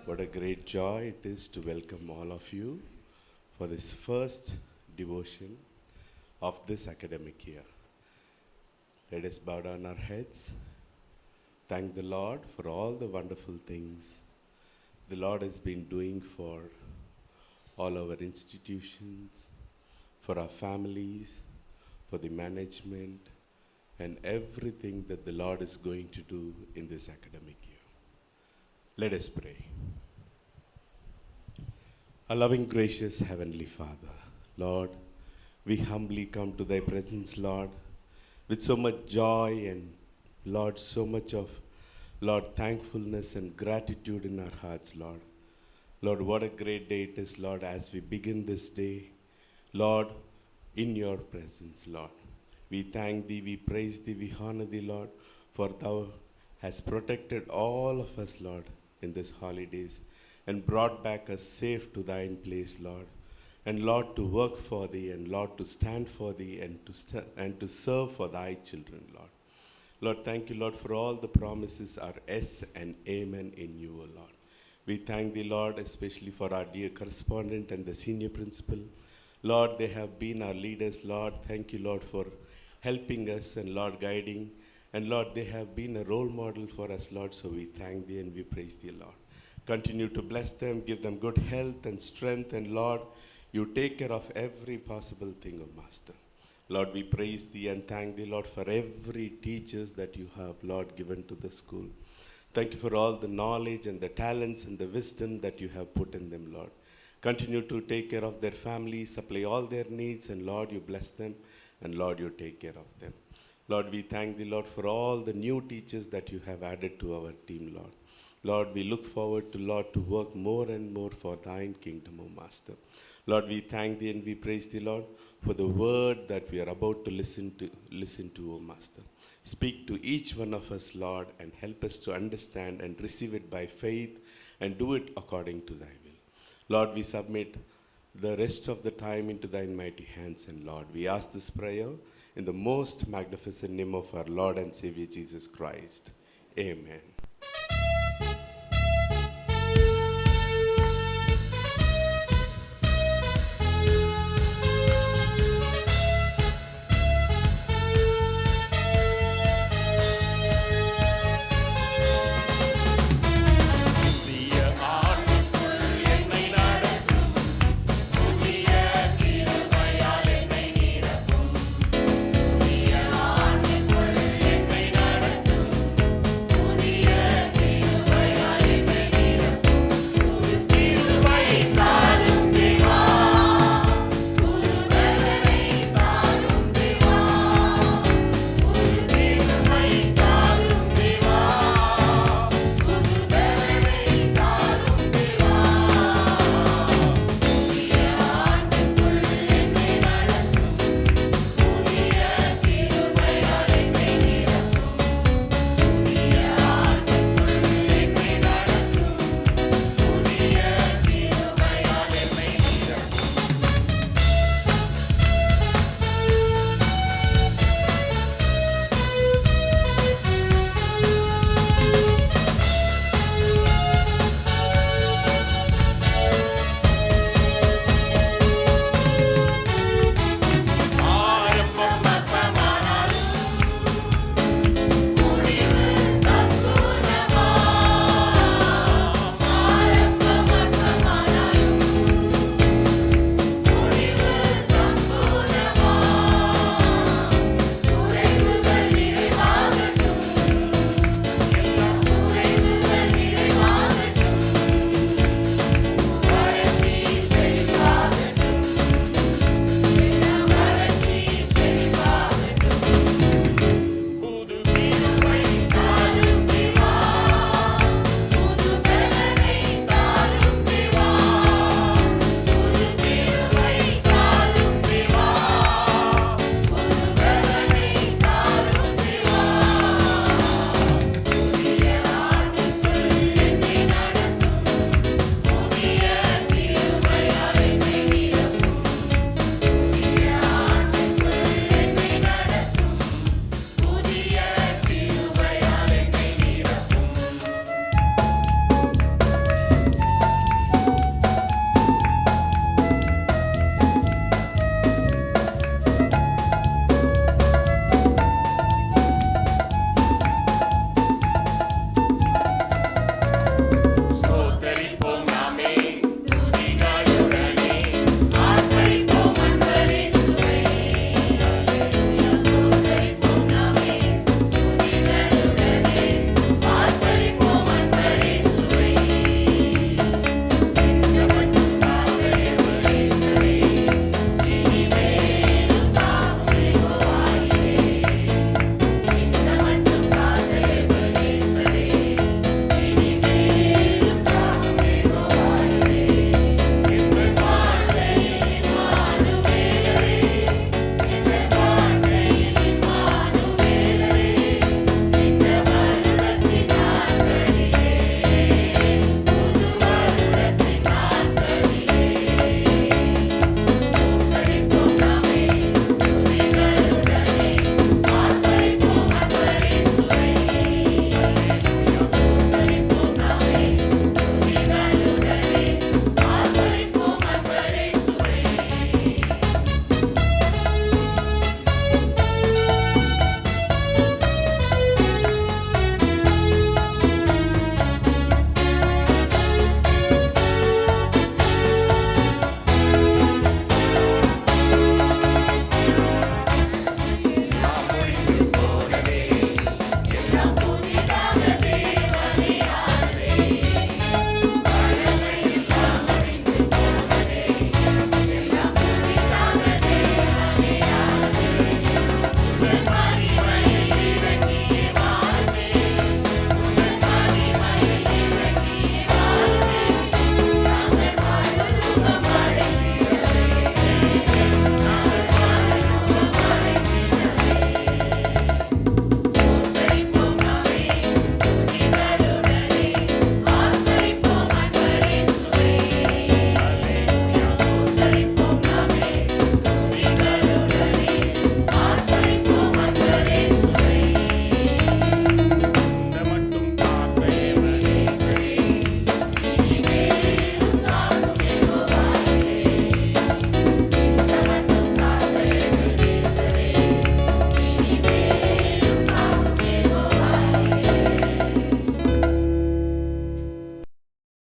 What a great joy it is to welcome all of you for this first devotion of this academic year. Let us bow down our heads. Thank the Lord for all the wonderful things the Lord has been doing for all our institutions, for our families, for the management, and everything that the Lord is going to do in this academic year. Let us pray. Our loving, gracious Heavenly Father, Lord, we humbly come to Thy presence, Lord, with so much joy and, Lord, so much of, Lord, thankfulness and gratitude in our hearts, Lord. Lord, what a great day it is, Lord, as we begin this day, Lord, in Your presence, Lord. We thank Thee, we praise Thee, we honor Thee, Lord, for Thou hast protected all of us, Lord, in these holidays and brought back us safe to Thine place, Lord. And Lord, to work for Thee, and Lord, to stand for Thee, and to serve for Thy children, Lord. Lord, thank You, Lord, for all the promises are yes and amen in You, O Lord. We thank Thee, Lord, especially for our dear correspondent and the senior principal. Lord, they have been our leaders, Lord. Thank You, Lord, for helping us and, Lord, guiding. And, Lord, they have been a role model for us, Lord, so we thank Thee and we praise Thee, Lord. Continue to bless them, give them good health and strength, and, Lord, You take care of every possible thing, O Master. Lord, we praise Thee and thank Thee, Lord, for every teachers that You have, Lord, given to the school. Thank You for all the knowledge and the talents and the wisdom that You have put in them, Lord. Continue to take care of their families, supply all their needs, and, Lord, You bless them, and, Lord, You take care of them. Lord, we thank Thee, Lord, for all the new teachers that You have added to our team, Lord. Lord, we look forward to, Lord, to work more and more for Thine kingdom, O Master. Lord, we thank Thee and we praise Thee, Lord, for the word that we are about to listen to, O Master. Speak to each one of us, Lord, and help us to understand and receive it by faith and do it according to Thy will. Lord, we submit the rest of the time into Thine mighty hands, and, Lord, we ask this prayer in the most magnificent name of our Lord and Savior Jesus Christ. Amen. புதிய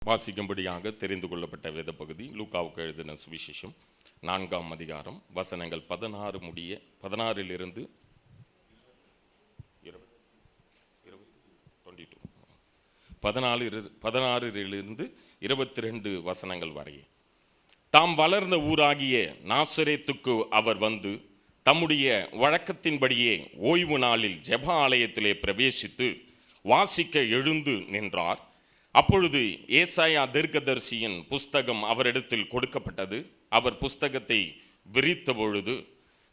வாசிக்கும்படியாக தெரிந்து கொள்ளப்பட்ட வேத பகுதி லூக்காவுக்கு எழுதின சுவிசேஷம் 4ஆம் அதிகாரம் வசனங்கள் 16 பதினாறிலிருந்து 22 வசனங்கள் வரை. தாம் வளர்ந்த ஊராகிய நாசரேத்துக்கு அவர் வந்து தம்முடைய வழக்கத்தின்படியே ஓய்வு நாளில் ஜெப ஆலயத்திலே பிரவேசித்து வாசிக்க எழுந்து நின்றார். அப்பொழுது ஏசாயா தீர்க்கதரிசியின் புஸ்தகம் அவரிடத்தில் கொடுக்கப்பட்டது. அவர் புஸ்தகத்தை விரித்த பொழுது,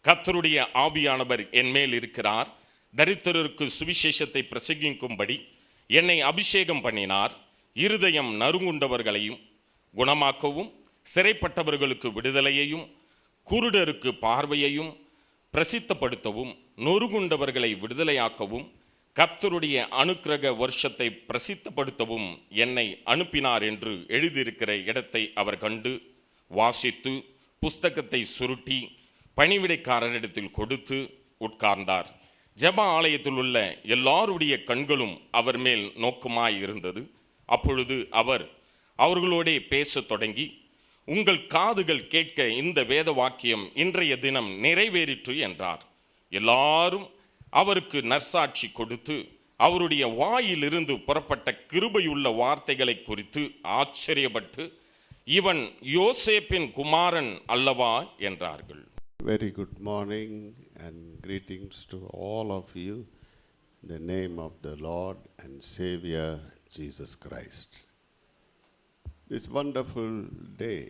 கர்த்தருடைய ஆவியானவர் என்மேல் இருக்கிறார், தரித்திரருக்கு சுவிசேஷத்தை பிரசங்கிக்கும்படி என்னை அபிஷேகம் பண்ணினார், இருதயம் நறுங்குண்டவர்களையும் குணமாக்கவும், சிறைப்பட்டவர்களுக்கு விடுதலையையும், குருடருக்கு பார்வையையும் பிரசித்தப்படுத்தவும், நொறுங்குண்டவர்களை விடுதலையாக்கவும், கர்த்தருடைய அனுக்கிரக வருஷத்தை பிரசித்தப்படுத்தவும் என்னை அனுப்பினார் என்று எழுதியிருக்கிற இடத்தை அவர் கண்டு வாசித்து புஸ்தகத்தை சுருட்டி பணிவிடைக்காரரிடத்தில் கொடுத்து உட்கார்ந்தார். ஜெப ஆலயத்தில் உள்ள எல்லாருடைய கண்களும் அவர் மேல் நோக்கமாய் இருந்தது. அப்பொழுது அவர் அவர்களோடே பேசத் தொடங்கி, உங்கள் காதுகள் கேட்க இந்த வேத வாக்கியம் இன்றைய தினம் நிறைவேறிற்று என்றார். எல்லாரும் அவருக்கு நற்சாட்சி கொடுத்து அவருடைய வாயிலிருந்து புறப்பட்ட கிருபையுள்ள வார்த்தைகளை குறித்து ஆச்சரியப்பட்டு, இவன் யோசேப்பின் குமாரன் அல்லவா என்றார்கள். Very good morning and greetings to all of you in the name of the Lord and Savior Jesus Christ. This wonderful day,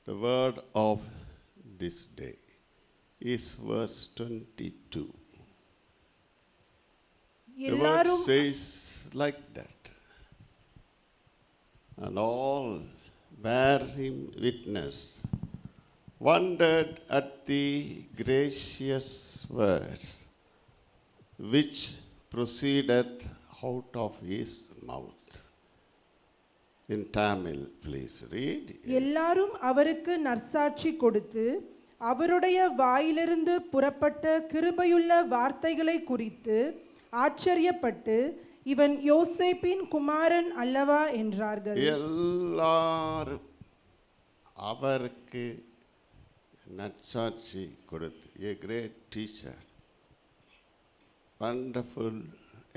the word of this day is verse 22. The word says like that, and all bear him witness, wondered at the gracious words which proceeded out of his mouth. In Tamil, please read. எல்லாரும் அவருக்கு நற்சாட்சி கொடுத்து அவருடைய வாயிலிருந்து புறப்பட்ட கிருபையுள்ள வார்த்தைகளை குறித்து ஆச்சரியப்பட்டு, இவன் யோசேப்பின் குமாரன் அல்லவா என்றார்கள். எல்லாரும் அவருக்கு நற்சாட்சி கொடுத்து, a great teacher, wonderful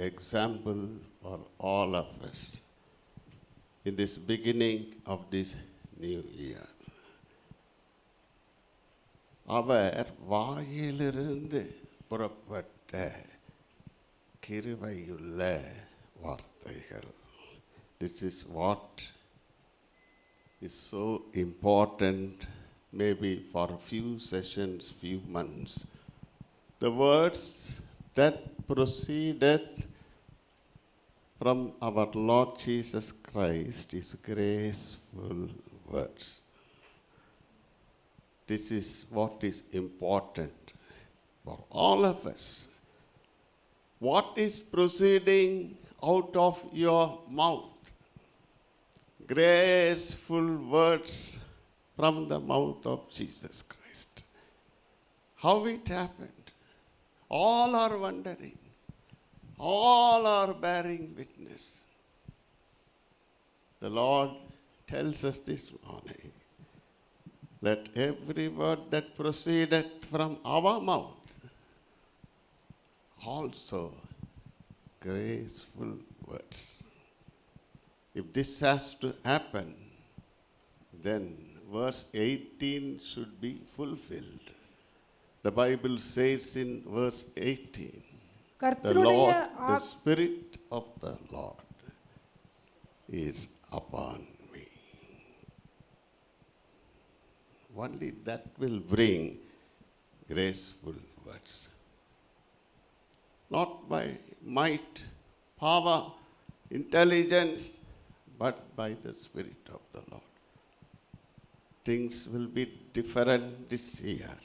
example for all of us in this beginning of this new year. அவர் வாயிலிருந்து புறப்பட்ட கிருபையுள்ள வார்த்தைகள். This is what is so important, maybe for a few sessions, few months. The words that proceeded from our Lord Jesus Christ is graceful words. This is what is important for all of us. What is proceeding out of your mouth? Graceful words from the mouth of Jesus Christ. How it happened? All are wondering. All are bearing witness. The Lord tells us this morning, let every word that proceeded from our mouth also graceful words. If this has to happen, then verse 18 should be fulfilled. The Bible says in verse 18, the Lord, the Spirit of the Lord is upon me. Only that will bring graceful words. Not by might, power, intelligence, but by the Spirit of the Lord. Things will be different this year.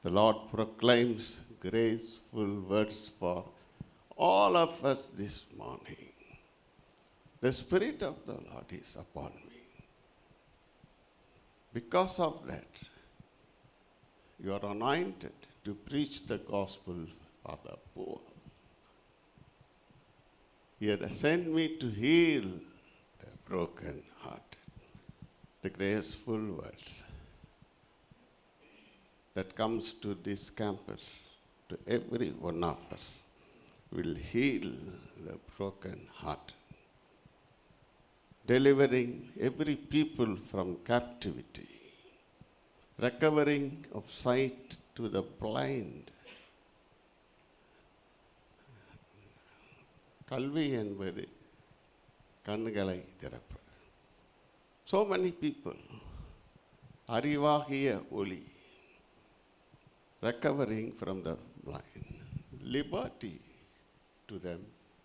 The Lord proclaims graceful words for all of us this morning. The Spirit of the Lord is upon me. Because of that, you are anointed to preach the gospel for the poor. He has sent me to heal broken heart. The graceful words that comes to this campus, to every one of us, will heal the broken heart, delivering every people from captivity, recovering of sight to the blind. கல்வி என்பது கண்களை திறப்பது. So many people, அறிவாகிய ஒளி, recovering from the blind, liberty to them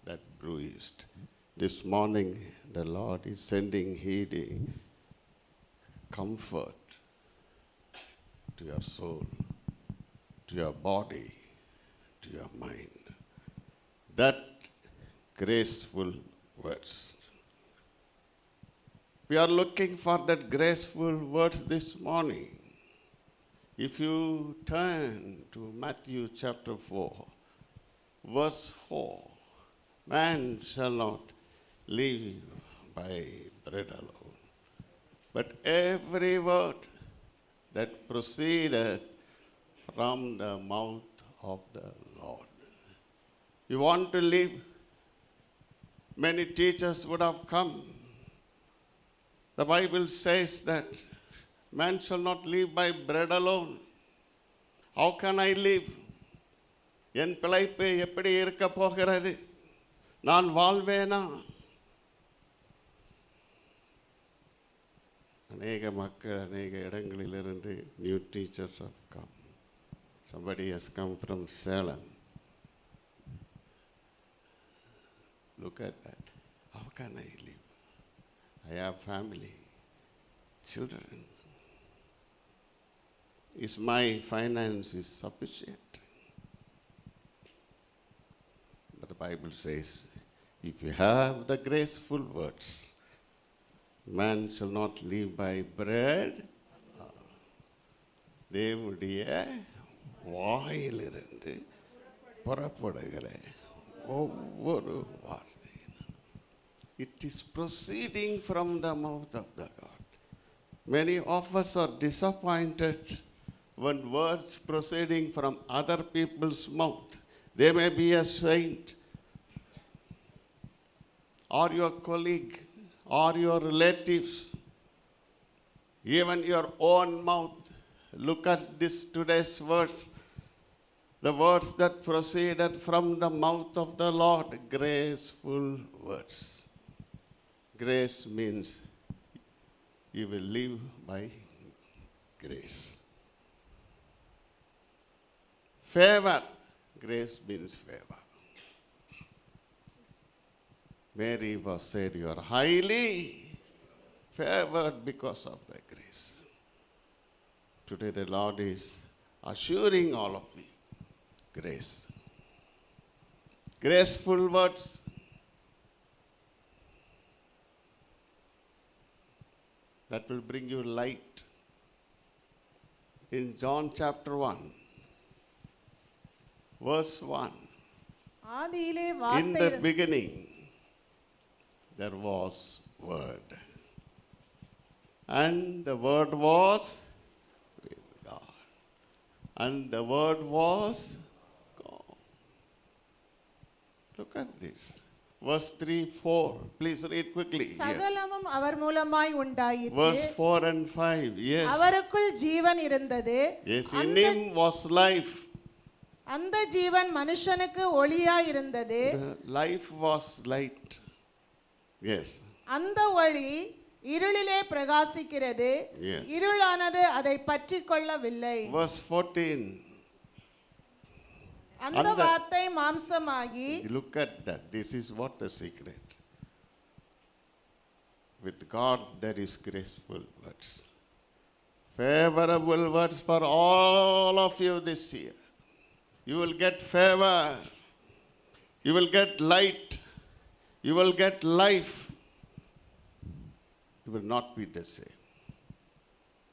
that bruised. This morning, the Lord is sending healing, comfort to your soul, to your body, to your mind. That graceful words. We are looking for that graceful words this morning. If you turn to Matthew chapter 4, verse 4, man shall not live by bread alone, but every word that proceeded from the mouth of the Lord. You want to live? Many teachers would have come. The Bible says that man shall not live by bread alone. How can I live? என் பிழைப்பு எப்படி இருக்க போகிறது? நான் வாழ்வேனா? அநேக மக்கள் அநேக இடங்களிலிருந்து new teachers have come. Somebody has come from Salem. Look at that. How can I live? I have family, children. Is my finances sufficient? But the Bible says, if you have the graceful words, man shall not live by bread. தேவனுடைய வாயிலிருந்து புறப்படுகிற ஒவ்வொரு வார்த்தையும், it is proceeding from the mouth of the God. Many of us are disappointed when words proceeding from other people's mouth. They may be a saint, or your colleague, or your relatives, even your own mouth. Look at this today's words. The words that proceeded from the mouth of the Lord, graceful words. Grace means you will live by grace. Favor, grace means favor. Mary was said, you are highly favored because of the grace. Today the Lord is assuring all of you, grace. Graceful words. That will bring you light. In John chapter 1, verse 1. ஆதியிலே In வார்த்தை the beginning, there was word. And the word was with God. And the word was God. Look at this. Verse 3, 4. Please read quickly. Here. சகலமும் அவர் மூலமாய் உண்டாயிற்று. Verse 4 and 5. Yes. அவருக்குள் ஜீவன் இருந்தது. Yes, in him was life. அந்த ஜீவன் மனுஷனுக்கு ஒளியாய் இருந்தது. The life was light. Yes. அந்த ஒளி இருளிலே பிரகாசிக்கிறது. Yes. இருளானது அதை பற்றிக் கொள்ளவில்லை. Verse 14. அந்த வார்த்தை மாம்சமாகி. Look at that. This is what the secret. With God there is graceful words. Favorable words for all of you this year. You will get favor. You will get light. You will get life. You will not be the same.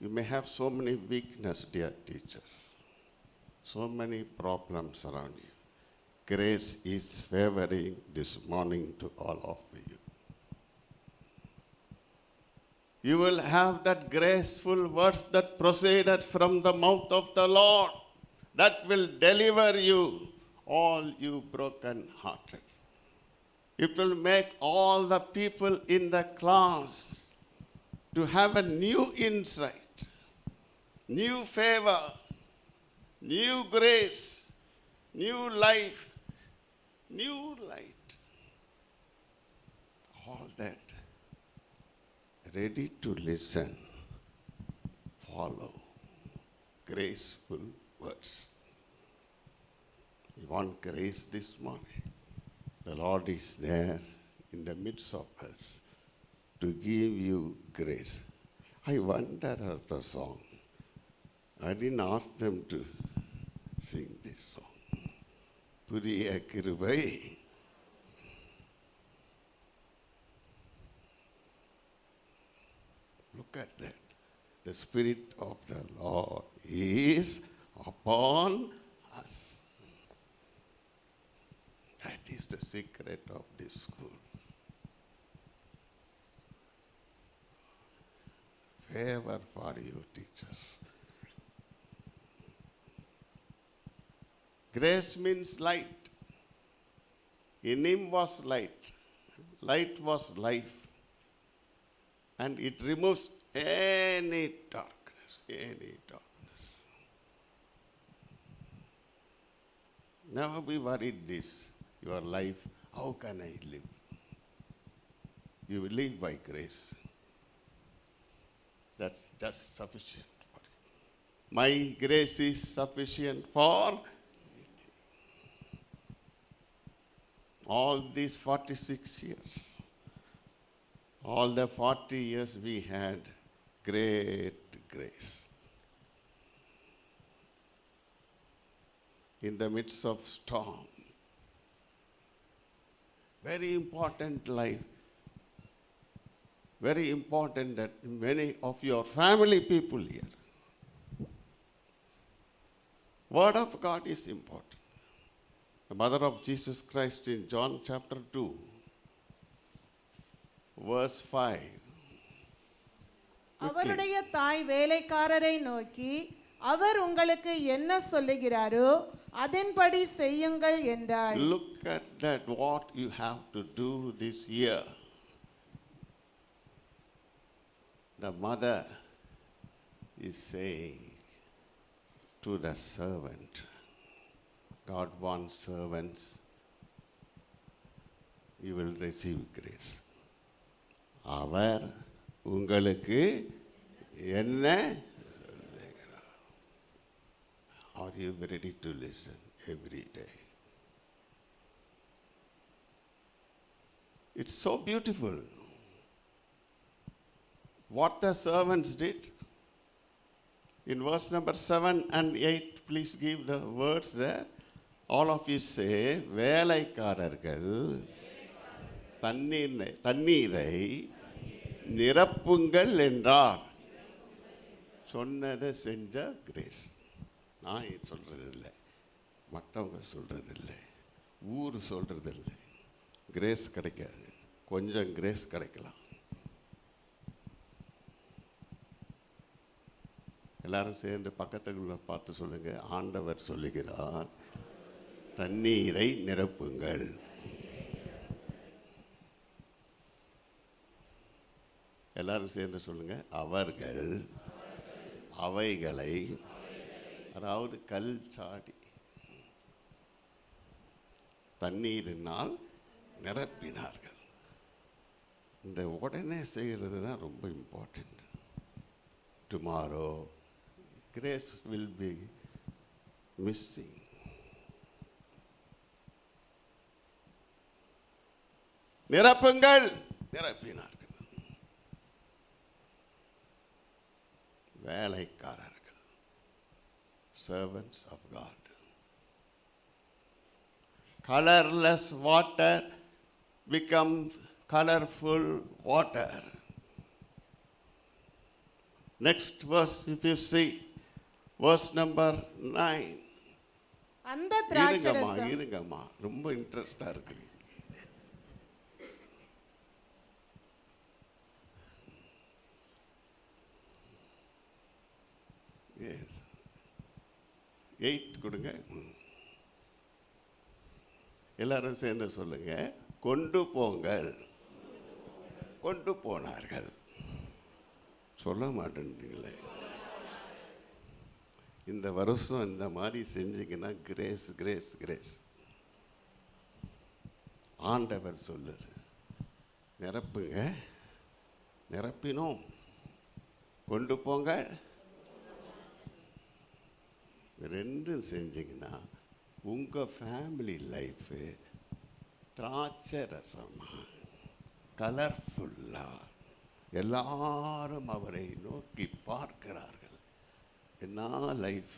You may have so many weaknesses, dear teachers. So many problems around you. Grace is favoring this morning to all of you. You will have that graceful words that proceeded from the mouth of the Lord that will deliver you, all you broken hearted. It will make all the people in the class to have a new insight, new favor, new grace, new life, new light. All that. Ready to listen, follow graceful words. You want grace this morning? The Lord is there in the midst of us to give you grace. I wonder at the song. I didn't ask them to sing this song. புதிய கிருபை. Look at that. The Spirit of the Lord is upon us. That is the secret of this school. Favor for you, teachers. Grace means light. In him was light. Light was life. And it removes any darkness, any darkness. Never be worried this, your life, how can I live? You will live by grace. That's just sufficient for you. My grace is sufficient for all these 46 years. All the 40 years we had great grace. In the midst of storm. Very important life. Very important that many of your family people here. Word of God is important. The mother of Jesus Christ in John chapter 2. Verse 5. அவருடைய தாய் வேலைக்காரரை நோக்கி அவர் உங்களுக்கு என்ன சொல்லுகிறாரோ அதன்படி செய்யுங்கள் என்றார். Look at that, what you have to do this year. The mother is saying to the servant, God wants servants, you will receive grace. அவர் உங்களுக்கு என்ன சொல்லுகிறார்? Are you ready to listen every day? It's so beautiful. What the servants did. In verse number 7 and 8, please give the words there. All of you say, வேலைக்காரர்கள் தண்ணீரை நிரப்புங்கள் என்றார். சொன்னதை செஞ்ச grace. நான் சொல்றதில்லை, மற்றவங்க சொல்றதில்லை, ஊர் சொல்றதில்லை. கிரேஸ் கிடைக்காது, கொஞ்சம் கிரேஸ் கிடைக்கலாம். எல்லாரும் சேர்ந்து பக்கத்துல பார்த்து சொல்லுங்க, ஆண்டவர் சொல்லுகிறார், தண்ணீரை நிரப்புங்கள். எல்லாரும் சேர்ந்து சொல்லுங்க, அவர்கள் அவைகளை, அதாவது கல் சாடி தண்ணீரினால் நிரப்பினார்கள். இந்த உடனே செய்கிறது தான் ரொம்ப important. Tomorrow grace will be missing. நிரப்புங்கள், நிரப்பினார்கள். வேலைக்காரர்கள், servants of God. Colorless water become colorful water. Next verse, if you see, verse number 9. அந்த திராட்சரசம், இருங்கம்மா, ரொம்ப இன்ட்ரெஸ்டா இருக்கு. 8 கொடுங்க. எல்லாரும் சேர்ந்து சொல்லுங்க. கொண்டு போங்கள். கொண்டு போனார்கள். சொல்ல மாட்டேன்றீங்களே. இந்த வருஷம் இந்த மாதிரி செஞ்சீங்கன்னா கிரேஸ் கிரேஸ் கிரேஸ். ஆண்டவர் சொல்லுது, நிரப்புங்க, நிரப்பினோம், கொண்டு போங்க. ரெண்டும் செஞ்சீங்கன்னா உங்கள் ஃபேமிலி லைஃபு திராட்சை ரசமாக கலர்ஃபுல்லாக எல்லாரும் அவரை நோக்கி பார்க்கிறார்கள். என்ன லைஃப்!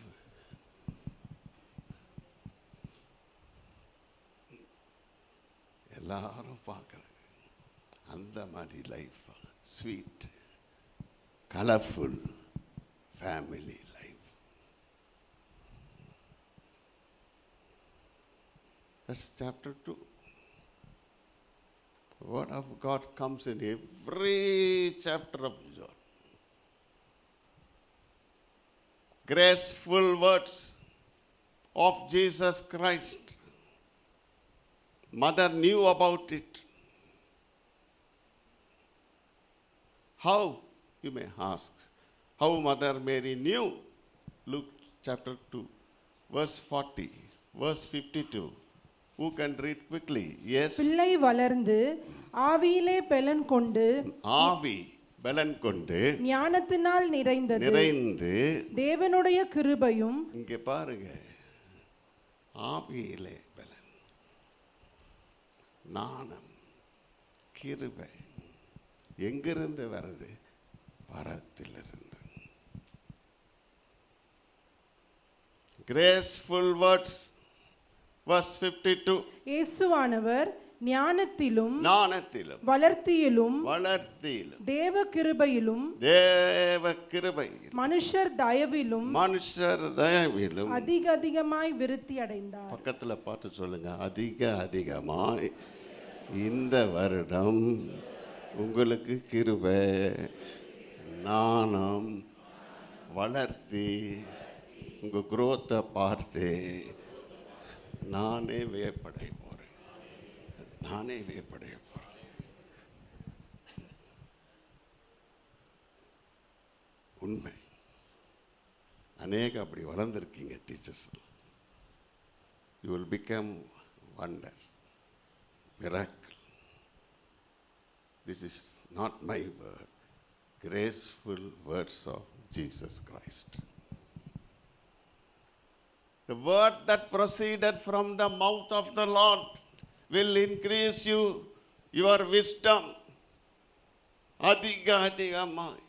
எல்லாரும் பார்க்குறாங்க. அந்த மாதிரி life, sweet colourful family life. That's chapter 2. The word of God comes in every chapter of John. Graceful words of Jesus Christ. Mother knew about it. How, you may ask, how Mother Mary knew? Luke chapter 2, verse 40, verse 52. Who can read quickly? Yes. பிள்ளை வளர்ந்து ஆவியிலே பலன் கொண்டு, ஆவி பலன் கொண்டு, ஞானத்தினால் நிறைந்து, தேவனுடைய கிருபையும். இங்கே பாருங்க, ஆவியிலே பலன், ஞானம், கிருபை எங்கிருந்து வருது? பரத்திலிருந்து. Graceful words. Verse 52. இயேசுவானவர் ஞானத்திலும் வளர்த்தியிலும் தேவ கிருபையிலும் மனுஷர் தயவிலும் அதிக அதிகமாய் விருத்தி அடைந்தார். பக்கத்தில் பார்த்து சொல்லுங்க, அதிக அதிகமாய் இந்த வருடம் உங்களுக்கு கிருபை, ஞானம் வளர்த்தி உங்கள் குரோத்தை பார்த்து நானே வியப்படைய போகிறேன். நானே வியப்படைய போகிறேன். உண்மை. அநேக அப்படி வளர்ந்துருக்கீங்க teachers. You will become wonder, miracle. This is not my word, graceful words of Jesus Christ. The word that proceeded from the mouth of the Lord will increase you, your wisdom. அதிக அதிகமாய்.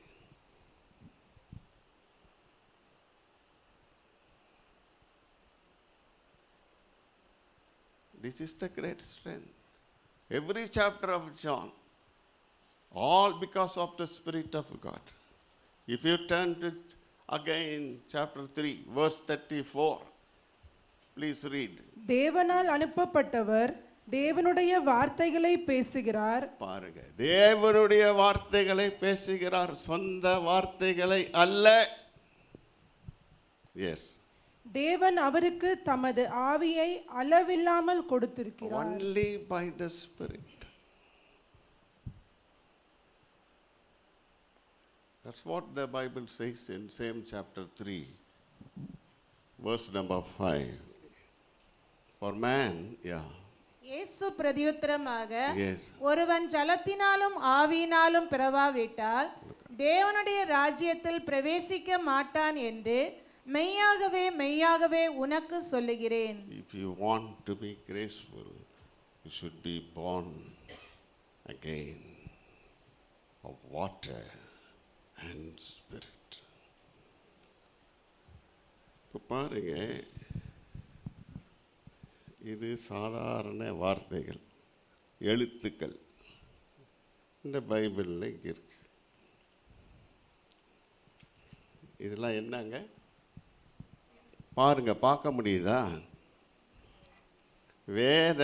This is the great strength. Every chapter of John, all because of the Spirit of God. If you turn to again chapter 3, verse 34. Please read. தேவனால் அனுப்பப்பட்டவர் தேவனுடைய வார்த்தைகளை பேசுகிறார். பாருங்க, தேவனுடைய வார்த்தைகளை பேசுகிறார், சொந்த வார்த்தைகளை அல்ல. எஸ். தேவன் அவருக்கு தமது ஆவியை அளவில்லாமல் கொடுத்திருக்கிறார். Only by the Spirit. That's what the Bible says in same chapter 3, verse number 5. For man, yeah. இயேசு பிரதியுத்தரமாக, ஒருவன் ஜலத்தினாலும் ஆவியினாலும் பிறவாவிட்டால் தேவனுடைய ராஜ்யத்தில் பிரவேசிக்க மாட்டான் என்று மெய்யாகவே மெய்யாகவே உனக்கு சொல்லுகிறேன். If you want to be graceful, you should be born again of water and spirit. இப்போ பாருங்க, இது சாதாரண வார்த்தைகள், எழுத்துக்கள் இந்த பைபிளில் இருக்கு. இதெல்லாம் என்னங்க பாருங்க, பார்க்க முடியுதா? வேத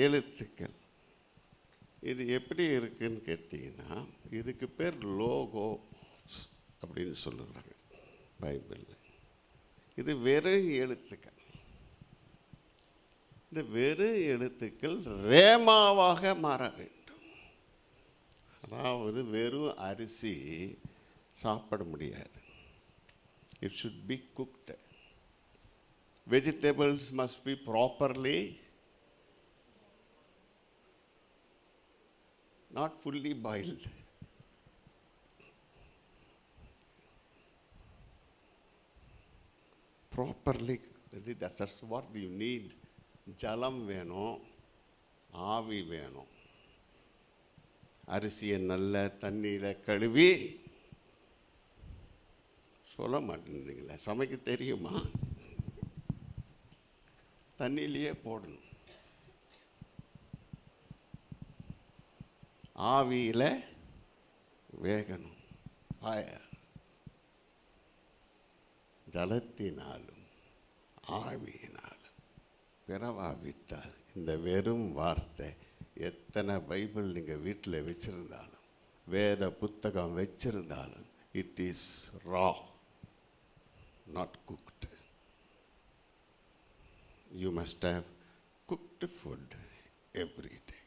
எழுத்துக்கள். இது எப்படி இருக்குன்னு கேட்டிங்கன்னா, இதுக்கு பேர் லோகோஸ் அப்படின்னு சொல்லுறாங்க பைபிளில். இது வெறும் எழுத்துக்கள். இந்த வெறும் எழுத்துக்கள் ரேமாவாக மாற வேண்டும். அதாவது வெறும் அரிசி சாப்பிட முடியாது. It should be cooked. Vegetables must be properly, not fully boiled. Properly, that's what you need. ஜலம் வேணும், ஆவி வேணும். அரிசியை நல்ல தண்ணியில் கழுவி, சொல்ல மாட்டேங்கிறீங்களா? சமைக்க தெரியுமா? தண்ணியிலேயே போடணும். ஆவியில் வேகணும். ஜலத்தினாலும் ஆவியினாலும் பிறவாவிட்டால், இந்த வெறும் வார்த்தை எத்தனை பைபிள் நீங்கள் வீட்டில் வச்சிருந்தாலும், வேத புத்தகம் வச்சிருந்தாலும், it is raw, not cooked. You must have cooked food every day.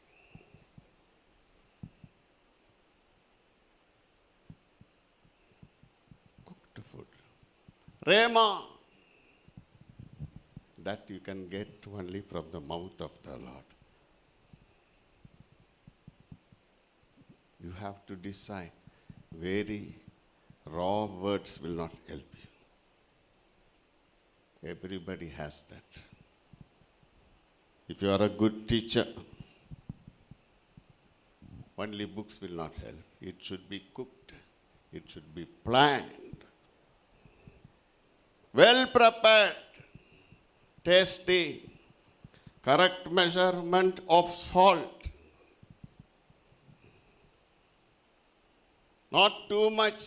Cooked food. Rema. That you can get only from the mouth of the Lord. You have to decide. Very raw words will not help you. Everybody has that. If you are a good teacher, only books will not help. It should be cooked. It should be planned. Well prepared. Tasty. Correct measurement of salt. Not too much,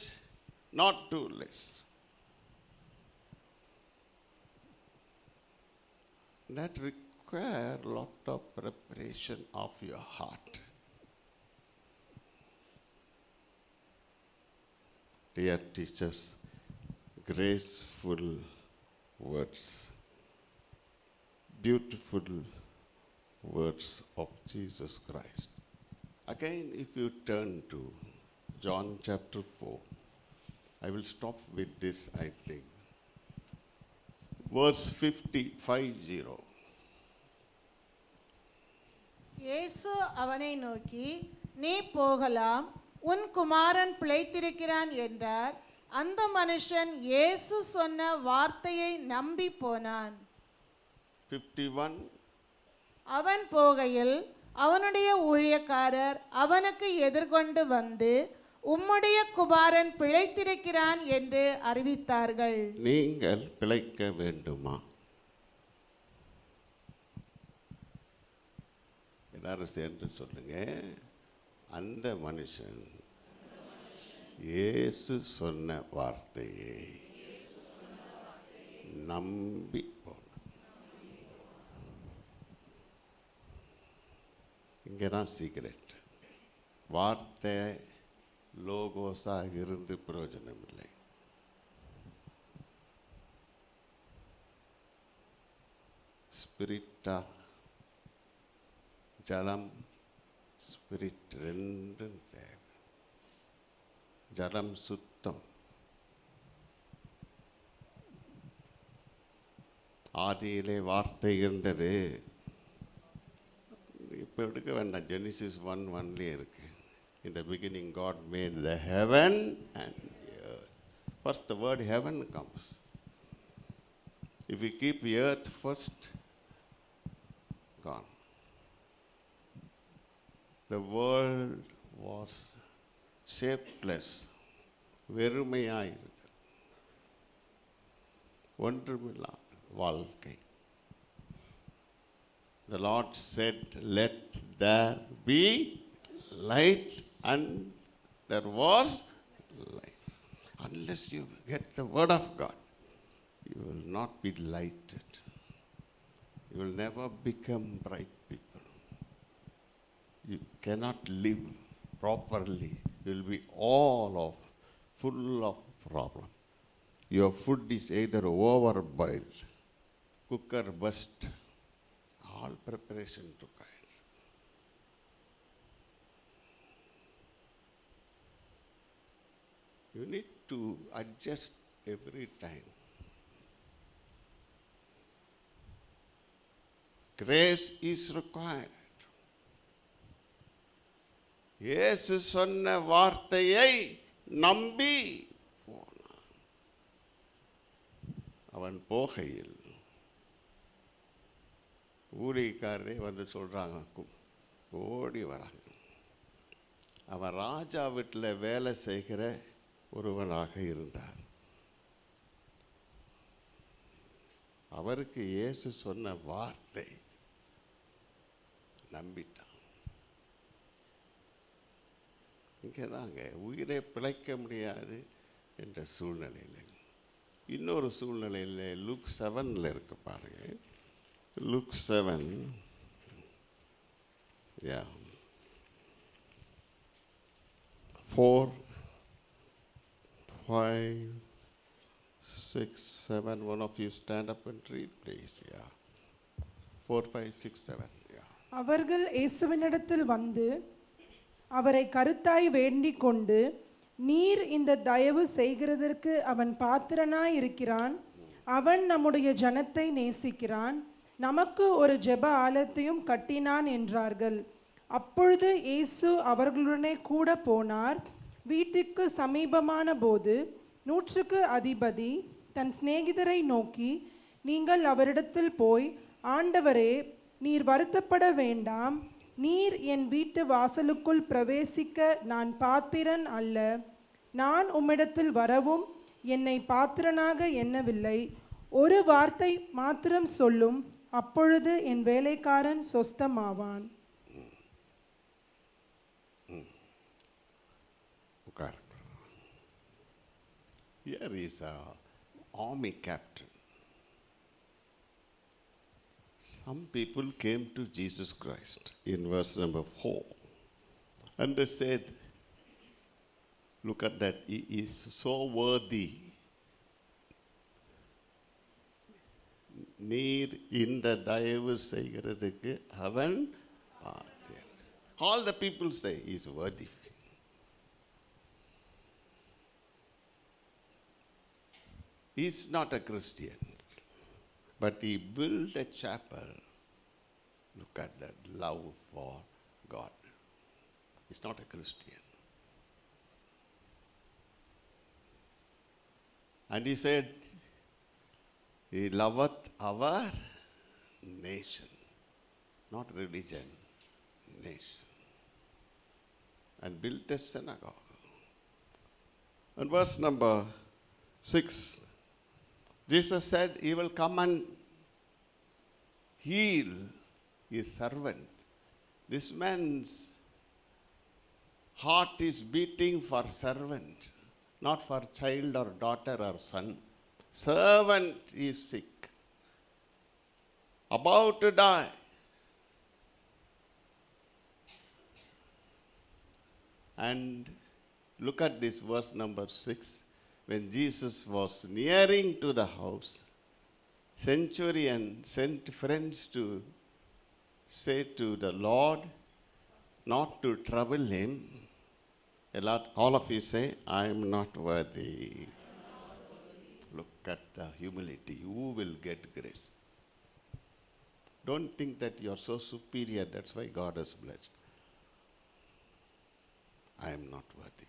not too less. That require a lot of preparation of your heart. Dear teachers, graceful words, beautiful words of Jesus Christ. Again, if you turn to John chapter 4, I will stop with this, I think. Verse 50. இயேசு அவனை நோக்கி, நீ போகலாம், உன் குமாரன் பிழைத்திருக்கிறான் என்றார். அந்த மனுஷன் இயேசு சொன்ன வார்த்தையை நம்பி போனான். 51. அவன் போகையில் அவனுடைய ஊழியக்காரர் அவனுக்கு எதிர்கொண்டு வந்து, உம்முடைய குமாரன் பிழைத்திருக்கிறான் என்று அறிவித்தார்கள். நீங்கள் பிழைக்க வேண்டுமா? எல்லாரும் சேர்ந்து சொல்லுங்க. அந்த மனுஷன் இயேசு சொன்ன வார்த்தையை நம்பி போனான். இங்கே தான் சீக்ரெட். வார்த்தை லோகோஸாக இருந்து பிரயோஜனம் இல்லை. ஸ்பிரிட்டா, ஜலம், ஸ்பிரிட் ரெண்டும் தேவை. ஜலம் சுத்தம். ஆதியிலே வார்த்தை இருந்தது. இப்போ எடுக்க வேண்டாம், ஜெனிசிஸ் 1:1 இருக்கு. In the beginning God made the heaven and the earth. First the word heaven comes. If we keep the earth first, gone. The world was shapeless. வெறுமையாயிருந்தது. ஒன்றுமில்லா வாழ்க்கை. The Lord said, let there be light, and there was light. Unless you get the word of God, you will not be lighted. You will never become bright people. You cannot live properly. You will be full of problem. your food is either overboiled, cooker burst, all preparation required. You need to adjust every time. Grace is required. இயேசு சொன்ன வார்த்தையை நம்பி போனான். அவன் போகையில் ஊழியக்காரரே வந்து சொல்றாங்க, ஓடி வராங்க. அவன் ராஜா வீட்டில் வேலை செய்கிற ஒருவனாக இருந்தார். அவருக்கு இயேசு சொன்ன வார்த்தை நம்பிட்டான். இங்கே தாங்க உயிரை பிழைக்க முடியாது என்ற சூழ்நிலையில், இன்னொரு சூழ்நிலையில் லூக் 7 இருக்கு பாருங்க. Look 7, 4, 5, 6, 7. One of you stand up and read, please. 4, 5, 6, 7. அவர்கள் இயேசுவினிடத்தில் வந்து அவரை கருத்தாய் வேண்டிக் கொண்டு, நீர் இந்த தயவு செய்கிறதற்கு அவன் பாத்திரனாய் இருக்கிறான். அவன் நம்முடைய ஜனத்தை நேசிக்கிறான். நமக்கு ஒரு ஜெப ஆலயத்தையும் கட்டினான் என்றார்கள். அப்பொழுது இயேசு அவர்களுடனே கூட போனார். வீட்டுக்கு சமீபமான போது 100க்கு அதிபதி தன் சிநேகிதரை நோக்கி, நீங்கள் அவரிடத்தில் போய், ஆண்டவரே, நீர் வருத்தப்பட வேண்டாம். நீர் என் வீட்டு வாசலுக்குள் பிரவேசிக்க நான் பாத்திரன் அல்ல. நான் உம்மிடத்தில் வரவும் என்னை பாத்திரனாக எண்ணவில்லை. ஒரு வார்த்தை மாத்திரம் சொல்லும், அப்பொழுது என் வேலைக்காரன் சொஸ்தமாவான். Here is an army captain. Some people came to Jesus Christ in verse number 4 and they said, look at that, he is so worthy. நீர் இந்த தயவு செய்கிறதுக்கு அவன் பாத்திரன். All the people say he is worthy. He is not a Christian, but he built a chapel. Look at that love for God. He's not a Christian. And he said, he loveth our nation, not religion, nation. And built a synagogue. And verse number 6, Jesus said he will come and heal his servant. This man's heart is beating for servant, not for child or daughter or son. Servant is sick, about to die. And look at this verse number 6. When Jesus was nearing to the house, centurion sent friends to say to the Lord not to trouble him. All of you say, I am not worthy. Look at the humility. Who will get grace? Don't think that you are so superior. That's why God has blessed. I am not worthy.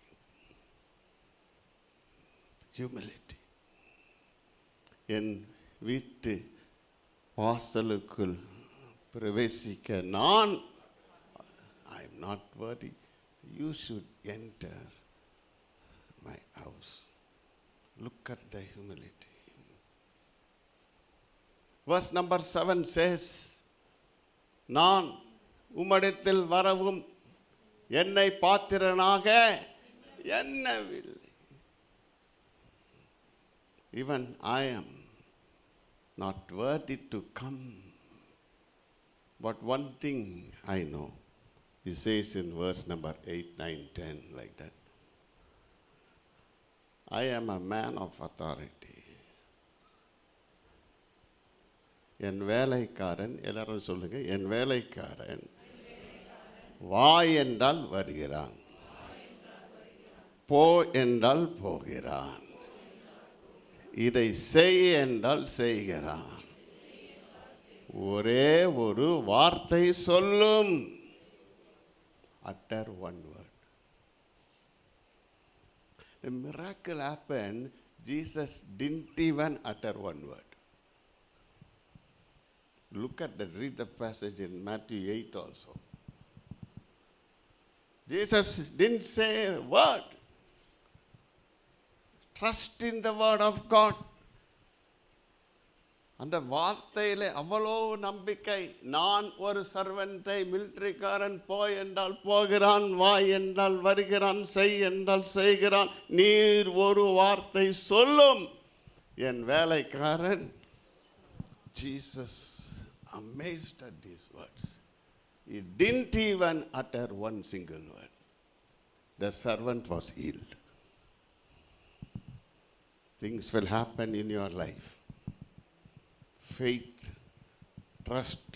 Humility. என் வீட்டு வாசலுக்குள் பிரவேசிக்க நான், I am not worthy. You should enter my house. Look at the humility. Verse number 7 says, நான் உம்மிடத்தில் வரவும் என்னை பாத்திரனாக எண்ணவில்லை. Even I am not worthy to come. But one thing I know, he says in verse number 8, 9, 10, like that. I am a man of authority. என் வேலைக்காரன், எல்லாரும் சொல்லுங்க, என் வேலைக்காரன் வா என்றால் வருகிறான், போ என்றால் போகிறான், இதை செய் என்றால் செய்கிறான். ஒரே ஒரு வார்த்தை சொல்லும். Utter one word. The miracle happened. Jesus didn't even utter one word. Look at that, read the passage in Matthew 8 also. Jesus didn't say a word. Trust in the word of God. அந்த வார்த்தையில் அவ்வளோ நம்பிக்கை. நான் ஒரு சர்வெண்டை, மிலிட்டரிக்காரன், போய் என்றால் போகிறான், வா என்றால் வருகிறான், செய் என்றால் செய்கிறான். நீர் ஒரு வார்த்தை சொல்லும். என் வேலைக்காரன். Jesus amazed at these words. He didn't even utter one single word. The servant was healed. Things will happen in your life. Faith, trust,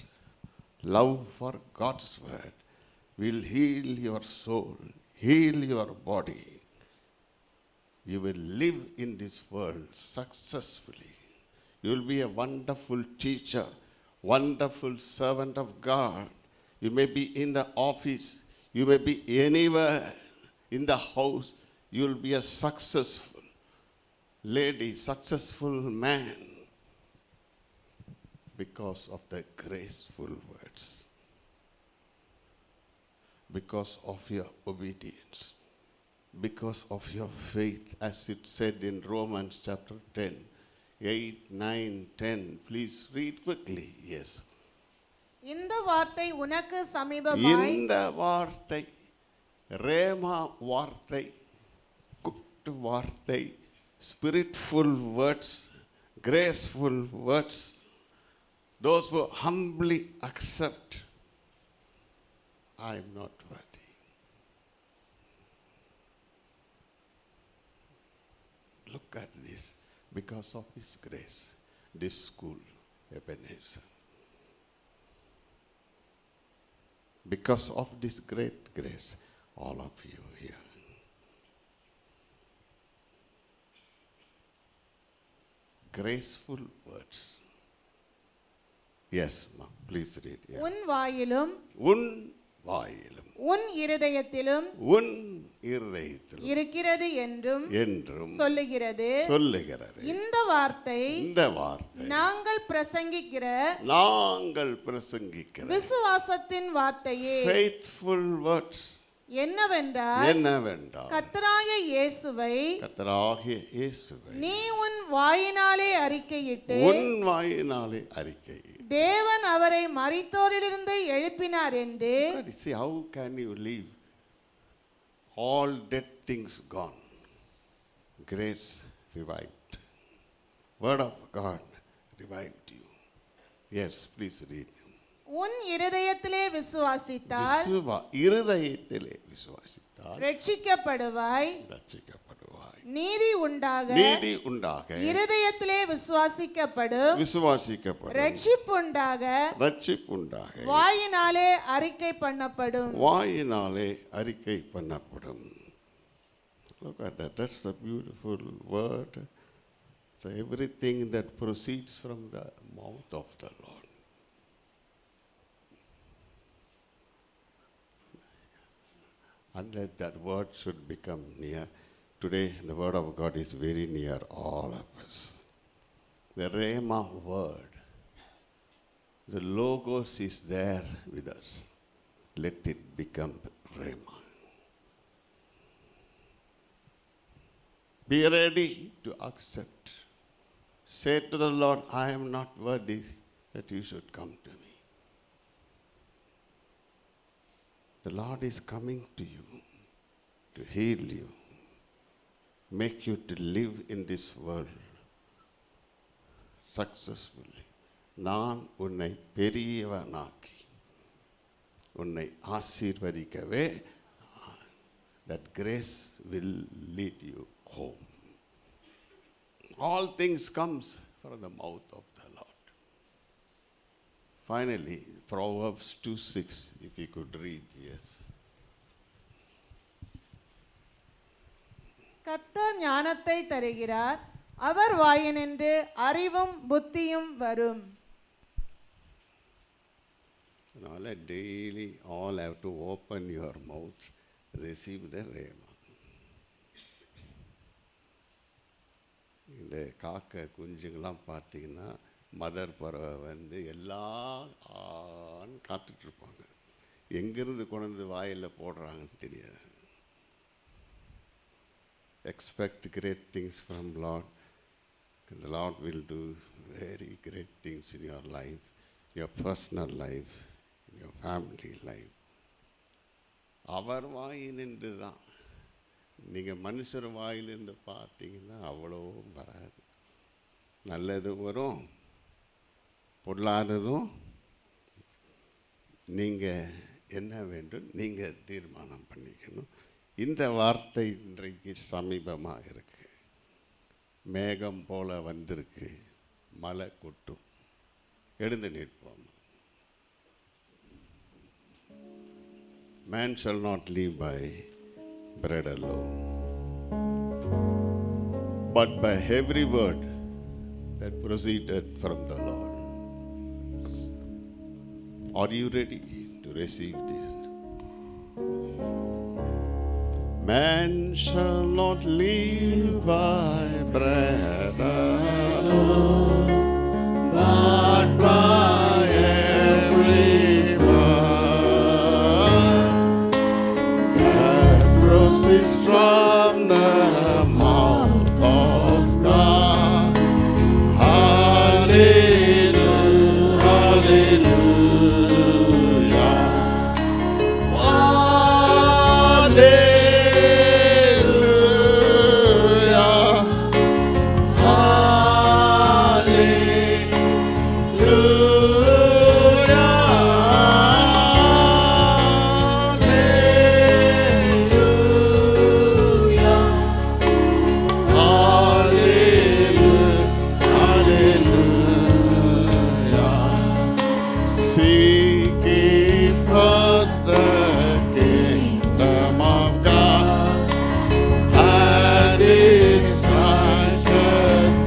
love for God's word will heal your soul, heal your body. You will live in this world successfully. You will be a wonderful teacher, wonderful servant of God. You may be in the office, you may be anywhere in the house. You will be a successful lady, successful man, because of the graceful words, because of your obedience, because of your faith, as it said in Romans chapter 10, 8, 9, 10. Please read quickly. Yes. இந்த வார்த்தை உனக்கு சமீபமாய், இந்த வார்த்தை, rhema வார்த்தை, cooked வார்த்தை, spiritful words, graceful words. Those who humbly accept, I am not worthy. Look at this. Because of His grace, this school, Ebenezer. Because of this great grace, all of you here. Graceful words. Yes, ma'am. Please read. Yeah. உன் வாயிலும் உன் வாயிலும் உன் இருதயத்திலும் உன் இருதயத்திலும் இருக்கிறது என்றும் சொல்லுகிறது. இந்த வார்த்தை நாங்கள் பிரசங்கிக்கிற விசுவாசத்தின் வார்த்தையே. Faithful words. என்னவென்றால் கர்த்தராகிய இயேசுவை நீ உன் வாயினாலே அறிக்கையிட்டு தேவன் அவரை மரித்தோரிலிருந்து எழுப்பினார் என்று. See, how can you live? All dead things gone. Grace revived. Word of God revived you. Yes, please read. உன் இருதயத்திலே விசுவாசித்தால் ரட்சிக்கப்படுவாய். நீதி உண்டாக இருதயத்திலே விசுவாசிக்கப்படும். ரட்சிப்பு உண்டாக வாயினாலே அறிக்கை பண்ணப்படும். Look at that. That's the beautiful word. So everything that proceeds from the mouth of the Lord. Unless that word should become near. Today, the word of God is very near all of us. The Rhema word, the Logos is there with us. Let it become Rhema. Be ready to accept. Say to the Lord, I am not worthy that you should come to me. The Lord is coming to you to heal you, make you to live in this world successfully. நான் உன்னை பெரியவனாக்கி உன்னை ஆசீர்வதிக்கவே. That grace will lead you home. All things comes from the mouth of the Lord. Finally, Proverbs 2:6, if you could read, yes. கர்த்தர் ஞானத்தை தருகிறார், அவர் வாயினின்று அறிவும் புத்தியும் வரும். Now, daily, all have to open your mouth, receive the rhema. இந்த காக்கை குஞ்சுங்கெல்லாம் பார்த்தீங்கன்னா mother பறவை வந்து எல்லாம் ஆன்னு காத்துட்ருப்பாங்க. எங்கேருந்து கொண்டு வாயில் போடுறாங்கன்னு தெரியாது. Expect great things from Lord. The Lord will do very great things in your life, your personal life, your family life. அவர் வாயினின்று தான். நீங்கள் மனுஷர் வாயிலிருந்து பார்த்தீங்கன்னா அவ்வளவும் வராது. நல்லதும் வரும், பொல்லாததும். நீங்கள் என்ன வேண்டும் நீங்கள் தீர்மானம் பண்ணிக்கணும். இந்த வார்த்தை இன்றைக்கு சமீபமாக இருக்கு. மேகம் போல வந்திருக்கு, மழை கொட்டும். எழுந்து நிற்போம். Man shall not live by bread alone, but by every word that proceeded from the Lord. Are you ready to receive this? Man shall not live by bread alone, but by every word that proceeds from the mouth of God. Hallelujah, hallelujah, hallelujah. Seek ye first the kingdom of God and His righteousness,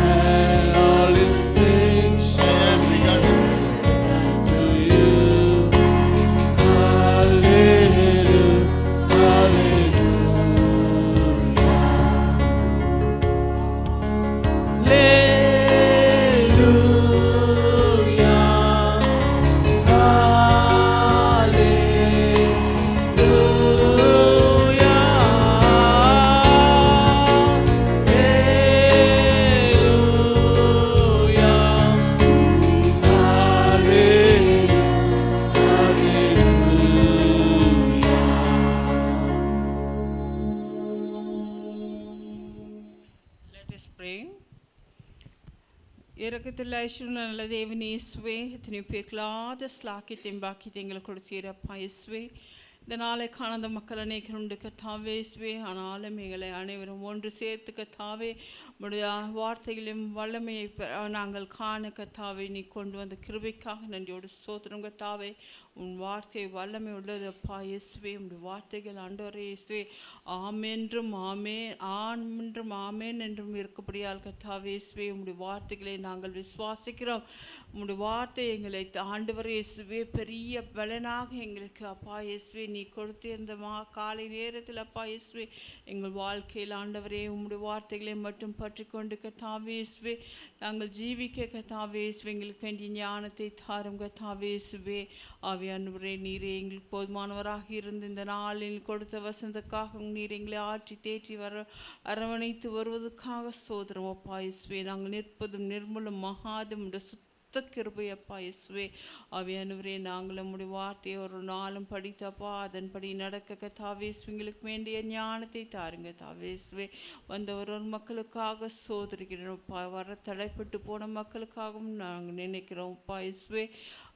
and all His things shall be added to you. Hallelujah, Let us pray. இரக்கத்தில் ஐஸ்வர்யம் நல்ல தேவன் இயேசுவே, எத்தனை பேர்களாத ஸ்லாக்கியத்தையும் பாக்கியத்தை எங்களுக்கு கொடுத்தீரப்பா இயேசுவே. இந்த நாளை காணாத மக்கள் அநேகர் உண்டு கர்த்தாவே இயேசுவே. ஆனாலும் எங்களை அனைவரும் ஒன்று சேர்த்து கர்த்தாவே உம்முடைய வார்த்தைகளையும் வல்லமையை நாங்கள் காண கர்த்தாவே நீ கொண்டு வந்த கிருபைக்காக நன்றியோடு ஸ்தோத்திரம் கர்த்தாவே. உன் வார்த்தை வல்லமை உள்ளது அப்பா இயேசுவே. உம்முடைய வார்த்தைகள் ஆண்டவரே இயேசுவே ஆமென்றும் ஆமேன், ஆமென்றும் ஆமேன் என்றும் இருக்கப்படியால் கர்த்தாவே இயேசுவே. உம்முடைய வார்த்தைகளை நாங்கள் விசுவாசிக்கிறோம். உம்முடைய வார்த்தை எங்களை ஆண்டவரே இயேசுவே பெரிய பலனாக எங்களுக்கு அப்பா இயேசுவே நீ கொடுத்த இந்த காலை நேரத்தில் அப்பா இயேசுவே எங்கள் வாழ்க்கையில் ஆண்டவரே உம்முடைய வார்த்தைகளை மட்டும் பற்றி கொண்டு கர்த்தாவே இயேசுவே நாங்கள் ஜீவிக்க கர்த்தாவே இயேசுவே எங்களுக்கு வேண்டிய ஞானத்தை தாரும் கர்த்தாவே இயேசுவே. ஆவியானவரே நீரே எங்களுக்கு போதுமானவராக இருந்து இந்த நாளில் கொடுத்த வசந்தக்காக நீர் எங்களை ஆற்றி தேற்றி அரவணைத்து வருவதற்காக சோதரம் அப்பா இயேசுவே. நாங்கள் நிற்பதும் நிர்மலும் மகாதும் கிருபையப்பா இயேசுவே. ஆவியானவரே, நாங்கள் உம்முடைய வார்த்தையை ஒரு நாளும் படித்தப்பா அதன்படி நடக்க கர்த்தாவே எங்களுக்கு வேண்டிய ஞானத்தை தாருங்க கர்த்தாவே. வந்த ஒரு மக்களுக்காக சோதரிக்கிறோம்ப்பா, வர தடைப்பட்டு போன மக்களுக்காகவும் நாங்கள் நினைக்கிறோம் அப்பா இயேசுவே.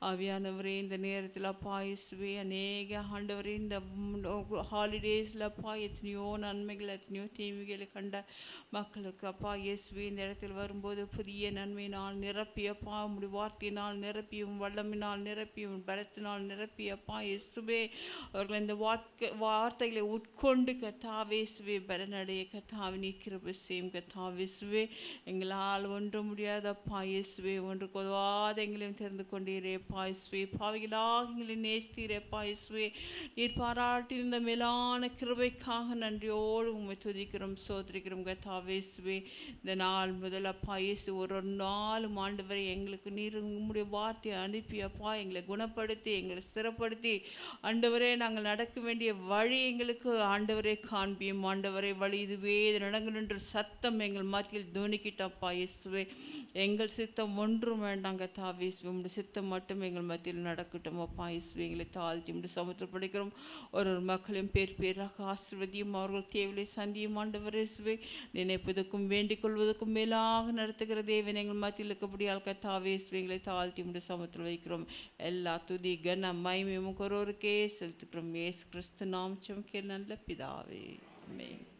ஆவியானவரே, இந்த நேரத்தில் அப்பா இயேசுவே அநேக ஆண்டவரே இந்த ஹாலிடேஸில் அப்பா எத்தனையோ நன்மைகள் எத்தனையோ தீமைகளை கண்ட மக்களுக்கு அப்பா இயேசுவே இந்த இடத்தில் வரும்போது புதிய நன்மையினால் நிரப்பியப்பா உம்முடைய வார்த்தையினால் நிரப்பியும் வல்லமினால் நிரப்பியும் பலத்தினால் நிரப்பியப்பா இயேசுவே அவர்கள் இந்த வார்த்தைகளை உட்கொண்டு கர்த்தாவே இயேசுவே பலனடைய கர்த்தாவே நீர் கிருபை செய்யும் கர்த்தாவே இயேசுவே. எங்களால் ஒன்று முடியாதப்பா இயேசுவே, ஒன்றுக்கு உதவாத எங்களையும் தெரிந்து கொண்டீரே அப்பா இயேசுவே. பாவிகளாக எங்களை நேசித்தீரே அப்பா இயேசுவே. நீர் பாராட்டியிருந்த மேலான கிருபைக்காக நன்றியோடு உம்மை துதிக்கிறோம் சோதரிக்கிறோம் கர்த்தாவே இயேசுவே. இந்த நாள் முதல் அப்பா இயேசு ஒரு நாளும் ஆண்டவரை எங்களுக்கு நீர் உம்முடைய வார்த்தையை அனுப்பி அப்பா எங்களை குணப்படுத்தி எங்களை ஸ்திரப்படுத்தி ஆண்டவரே நாங்கள் நடக்க வேண்டிய வழி எங்களுக்கு ஆண்டவரே காண்பியும். ஆண்டவரே, வழி இதுவே இது நடங்குன்ற சத்தம் எங்கள் மத்தியில் துணிக்கிட்டப்பா இயேசுவே. எங்கள் சித்தம் ஒன்றும் வேண்டாம் கர்த்தாவே இயேசுவே, உம்முடைய சித்தம் மட்டும் எங்கள் மத்தியில் நடக்கட்டும் அப்பா இயேசுவே. எங்களை தாழ்த்தி உம்முடைய சமுத்திரம் படிக்கிறோம். ஒரு மக்களையும் பேர் பேராக ஆசீர்வதியும், அவர்கள் தேவையை சந்தியும் ஆண்டவரே இயேசுவே. நினைப்பதற்கும் வேண்டிக் கொள்வதற்கும் மேலாக நடத்துகிற தேவன் எங்கள் மத்தியில் இருக்கபடியால் கர்த்தாவே இயேசுவே எங்களை தாழ்த்தி உம்முடைய சமுத்திரம் வைக்கிறோம். எல்லா துதி கன மகிமையும் ஒருவருக்கே செலுத்துகிறோம். இயேசு கிறிஸ்து நாமம் நல்ல பிதாவே, ஆமென்.